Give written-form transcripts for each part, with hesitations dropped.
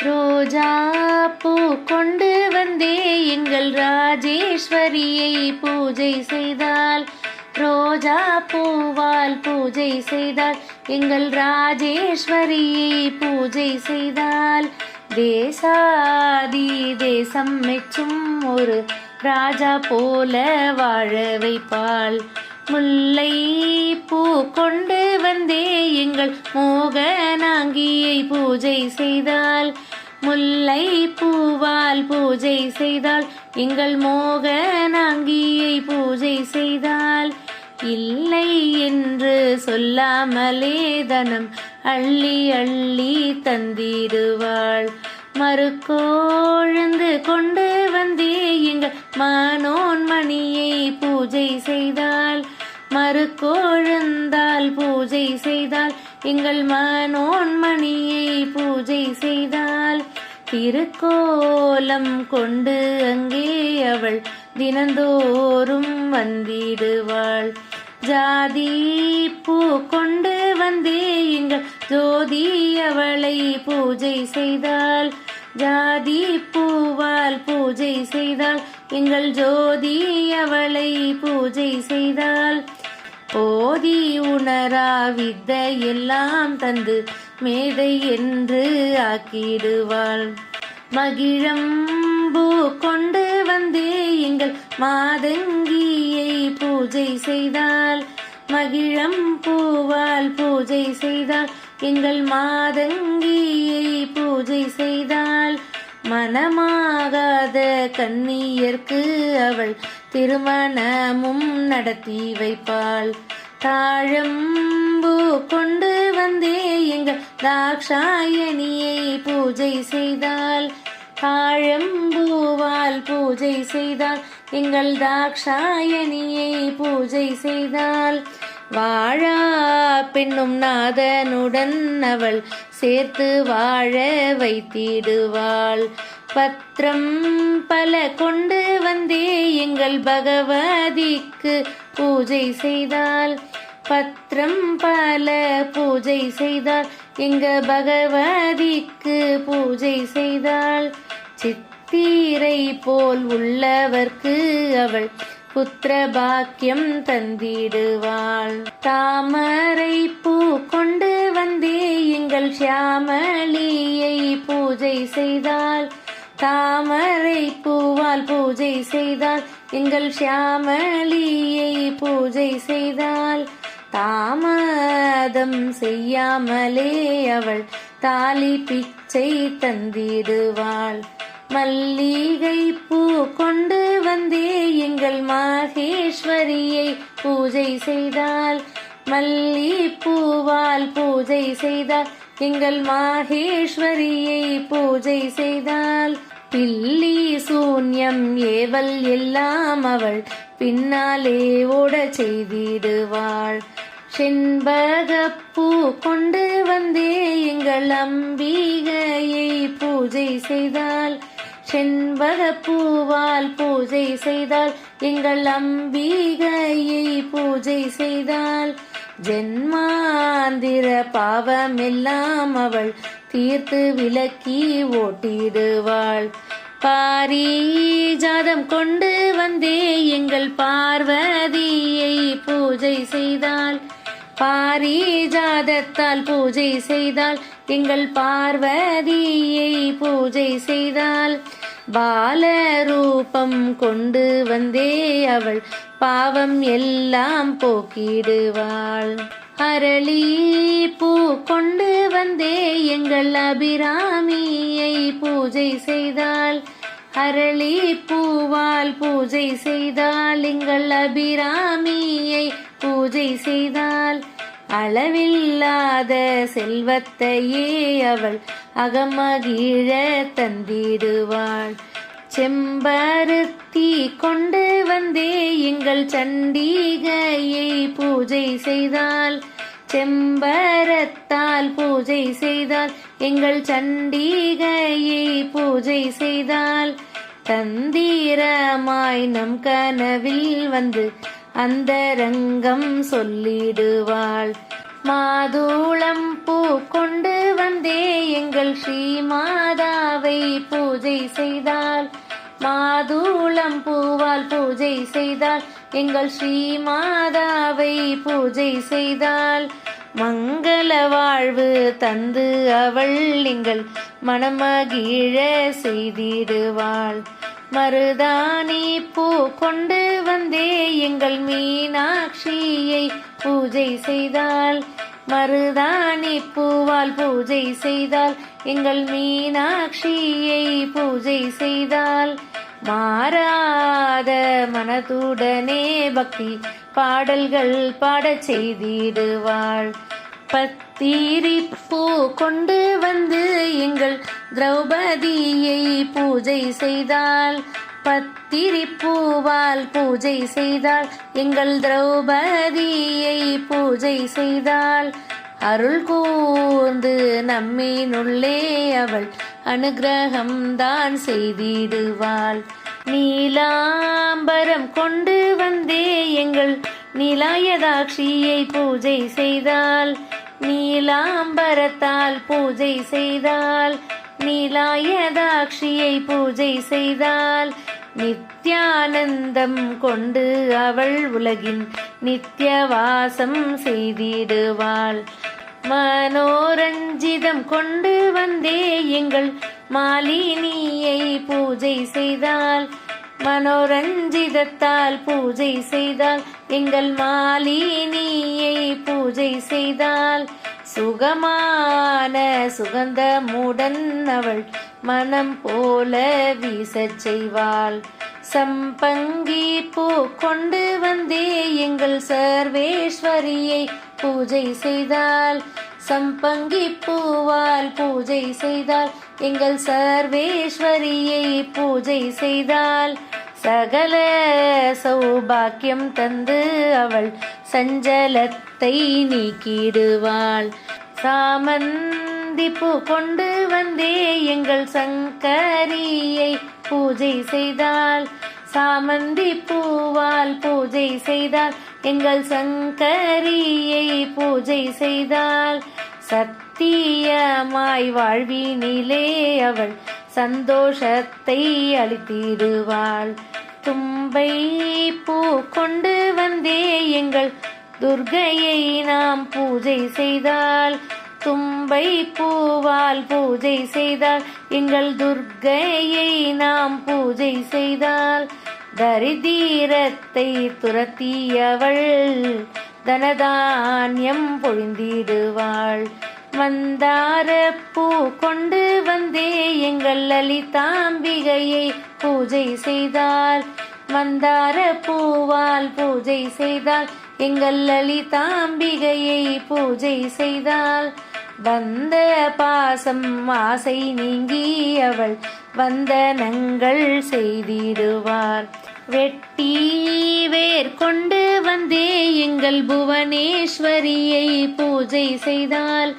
ரோஜா பூ கொண்டு வந்தே எங்கள் ராஜேஸ்வரியை பூஜை செய்தால். ரோஜா பூவால் பூஜை செய்தால் எங்கள் ராஜேஸ்வரியை பூஜை செய்தால். தேசாதி தேசம் மெச்சும் ஒரு ராஜா போல வாழ வைப்பாள். முல்லை பூ கொண்டு வந்தே எங்கள் மோகனாங்கியை பூஜை செய்தால். முல்லை பூவால் பூஜை செய்தால் எங்கள் மோகனாங்கியை பூஜை செய்தால். இல்லை என்று சொல்லாமலே தனம் அள்ளி அள்ளி தந்திடுவாள். மறுக்கோழுந்து கொண்டு வந்தே எங்கள் மனோன்மணியை பூஜை செய்தால். மறுக்கோழுந்தால் பூஜை செய்தால் எங்கள் மனோன்மணியை பூஜை செய்தால். திருக்கோலம் கொண்டு அங்கே அவள் தினந்தோறும் வந்திடுவாள். ஜாதி பூ கொண்டு வந்தே எங்கள் ஜோதி அவளை பூஜை செய்தால். ஜாதி பூவால் பூஜை செய்தால் எங்கள் ஜோதி அவளை பூஜை செய்தால். போதி உணரா வித்தை எல்லாம் தந்து மேதை என்று ஆக்கிடுவாள். மகிழம்பூ கொண்டு வந்தே எங்கள் மாதங்கியை பூஜை செய்தால். மகிழம்பூவால் பூஜை செய்தால் எங்கள் மாதங்கியை பூஜை செய்தால். மனமாகாத கன்னியர்க்கு அவள் திருமணமும் நடத்தி வைப்பாள். தாழம்பூ கொண்டு வந்தே எங்கள் தாக்ஷாயணியை பூஜை செய்தால். தாழம்பூவால் பூஜை செய்தால் எங்கள் தாக்ஷாயணியை பூஜை செய்தால். வாழா பெண்ணும் நாதனுடன் அவள் சேர்த்து வாழ வைத்திடுவாள். பத்திரம் பல கொண்டு வந்தே எங்கள் பகவதிக்கு பூஜை செய்தால். பத்திரம் பல பூஜை செய்தால் எங்க பகவதிக்கு பூஜை செய்தால். சித்திரை போல் உள்ளவர்க்கு அவள் புத்திர பாக்கியம் தந்திடுவாள். தாமரை பூ கொண்டு வந்தே எங்கள் ஷியாமளியை பூஜை செய்தால். தாமரை பூவால் பூஜை செய்தால் எங்கள் ஷியாமளியை பூஜை செய்தால். தாமதம் செய்யாமலே அவள் தாலி பிச்சை தந்திடுவாள். மல்லிகை பூ கொண்டு வந்தே எங்கள் மாகேஸ்வரியை பூஜை செய்தால். மல்லி பூவால் பூஜை செய்தால் எங்கள் மாகேஸ்வரியை பூஜை செய்தால். பில்லி சூன்யம் ஏவல் எல்லாம் அவள் பின்னாலே ஓட செய்திடுவாள். செண்பகப்பூ கொண்டு வந்தே எங்கள் அம்பிகையை பூஜை செய்தால். செண்பகப்பூவால் பூஜை செய்தால் எங்கள் அம்பிகையை பூஜை செய்தால். ஜென்மாந்திர பாவமெல்லாம் அவள் தீர்த்து விலக்கி ஓட்டிடுவாள். பாரிஜாதம் கொண்டு வந்தே எங்கள் பார்வதியை பூஜை செய்தால். பாரிஜாதத்தால் பூஜை செய்தால் எங்கள் பார்வதியை பூஜை செய்தால். பாலரூபம் கொண்டு வந்தே அவள் பாவம் எல்லாம் போக்கிடுவாள். அரளி பூ கொண்டு வந்தே எங்கள் அபிராமியை பூஜை செய்தால். அரளி பூவால் பூஜை செய்தால் எங்கள் அபிராமியை பூஜை செய்தால். அளவில்லாத செல்வத்தையே அவள் அகமகிழ தந்திடுவாள். செம்பருத்தி கொண்டு வந்தே எங்கள் சண்டிகையை பூஜை செய்தால். செம்பரத்தால் பூஜை செய்தால் எங்கள் சண்டிகையை பூஜை செய்தால். தந்திரமாய் நம் கனவில் வந்து அந்தரங்கம் சொல்லிடுவாள். மாதுளம் பூ கொண்டு வந்தே எங்கள் ஸ்ரீமாதா மாதாவை பூஜை செய்தால், மாதுளம் பூவால் பூஜை செய்தால், எங்கள் ஸ்ரீ மாதாவை பூஜை செய்தால், மங்கள வாழ்வு தந்து அவள் எங்கள் மனமகிழ செய்திடுவாள். மருதாணி பூ கொண்டு வந்தே எங்கள் மீனாட்சியை பூஜை செய்தால், மருதாணி பூவால் பூஜை செய்தால், எங்கள் மீனாட்சியை பூஜை செய்தால், மாறாத மனதுடனே பக்தி பாடல்கள் பாடச் செய்திடுவாள். பத்திரி பூ கொண்டு வந்து எங்கள் திரௌபதியை பூஜை செய்தால், பத்திரி பூவால் பூஜை செய்தால், எங்கள் திரௌபதியை பூஜை செய்தால், அருள் கூர்ந்து நம்மினுள்ளே அவள் அனுகிரகம் தான் செய்திடுவாள். நீலாம்பரம் கொண்டு வந்தே எங்கள் நீலாயதாட்சியை பூஜை செய்தால், நீலாம்பரத்தால் பூஜை செய்தால், நீலாயதாட்சியை பூஜை செய்தால், நித்யானந்தம் கொண்டு அவள் உலகின் நித்திய வாசம் செய்திடுவாள். மனோரஞ்சிதம் கொண்டு வந்தே எங்கள் மாலினியை பூஜை செய்தால், மனோரஞ்சிதத்தால் பூஜை செய்தால், எங்கள் மாலினியை பூஜை செய்தால், சுகமான சுகந்தமுடன் அவள் மனம் போல வீசச் செய்வாள். சம்பங்கி பூ கொண்டு வந்தே எங்கள் சர்வேஸ்வரியை பூஜை செய்தால், சம்பங்கி பூவால் பூஜை செய்தால், எங்கள் சர்வேஸ்வரியை பூஜை செய்தால், சகல சௌபாக்கியம் தந்து அவள் சஞ்சலத்தை நீக்கிடுவாள். சாமந்தி பூ கொண்டு வந்தே எங்கள் சங்கரியை பூஜை செய்தால், சாமந்தி பூவால் பூஜை செய்தால், எங்கள் சங்கரியை பூஜை செய்தால், சத்தியமாய் வாழ்வினிலே அவள் சந்தோஷத்தை அளித்திடுவாள். தும்பை பூ கொண்டு வந்தே எங்கள் துர்க்கையை நாம் பூஜை செய்தால், தும்பை பூவால் பூஜை செய்தால், எங்கள் துர்க்கையை நாம் பூஜை செய்தால், தரித்திரத்தை துரத்தியவள் தனதானியம் பொழிந்திடுவாள். மந்தார பூ கொண்டு வந்தே எங்கள் லலிதாம்பிகையை பூஜை செய்தால், மந்தார பூவால் பூஜை செய்தால், எங்கள் லலிதாம்பிகையை பூஜை செய்தால், வந்த பாசம் ஆசை நீங்கி அவள் வந்தனங்கள் செய்திடுவார். வெட்டி வேர் கொண்டு வந்தே எங்கள் புவனேஸ்வரியை பூஜை செய்தால்,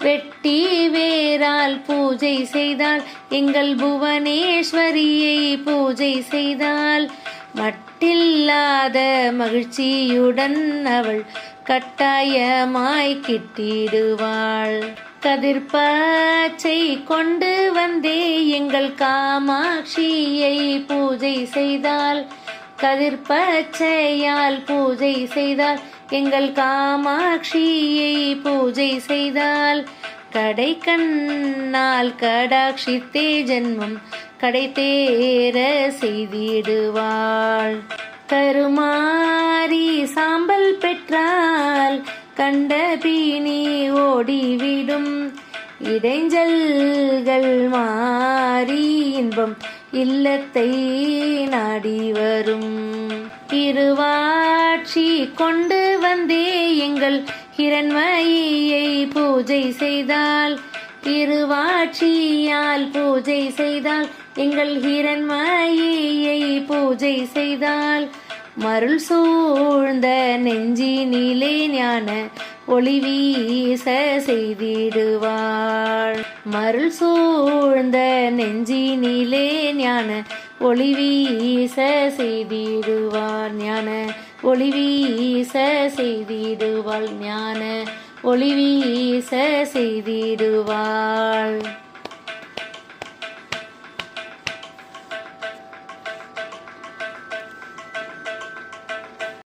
வெட்டி வேரால் பூஜை செய்தால், எங்கள் புவனேஸ்வரியை பூஜை செய்தால், மட்டில்லாத மகிழ்ச்சியுடன் அவள் கட்டாயமாய் கிட்டிடுவாள். கதிர்பச்சை கொண்டு வந்தே எங்கள் காமாட்சியை பூஜை செய்தால், கதிர்பச்சையால் பூஜை செய்தால், எங்கள் காமாட்சியை பூஜை செய்தால், கடை கண்ணால் கடாட்சித்தே ஜென்மம் கடை தேர செய்திடுவாள். கருமாரி சாம்பல் பெற்றால் கண்ட பீனி ஓடிவிடும், இடைஞ்சல்கள் மாறி இன்பம் இல்லத்தை நாடி வரும். இருவாட்சி கொண்டு வந்தே எங்கள் ஹிரண்மயியை பூஜை செய்தால், இருவாட்சியால் பூஜை செய்தால், எங்கள் ஹிரண்மயியை பூஜை செய்தால், மருள் சூழ்ந்த நெஞ்சினிலே ஞான ஒளி வீச செய்திடுவாள். மருள் சூழ்ந்த நெஞ்சினிலே ஞான ஒளி வீச செய்திடுவாள். ஞான ஒளி வீச செய்திடுவாள். ஞான ஒளி வீச செய்திடுவாள்.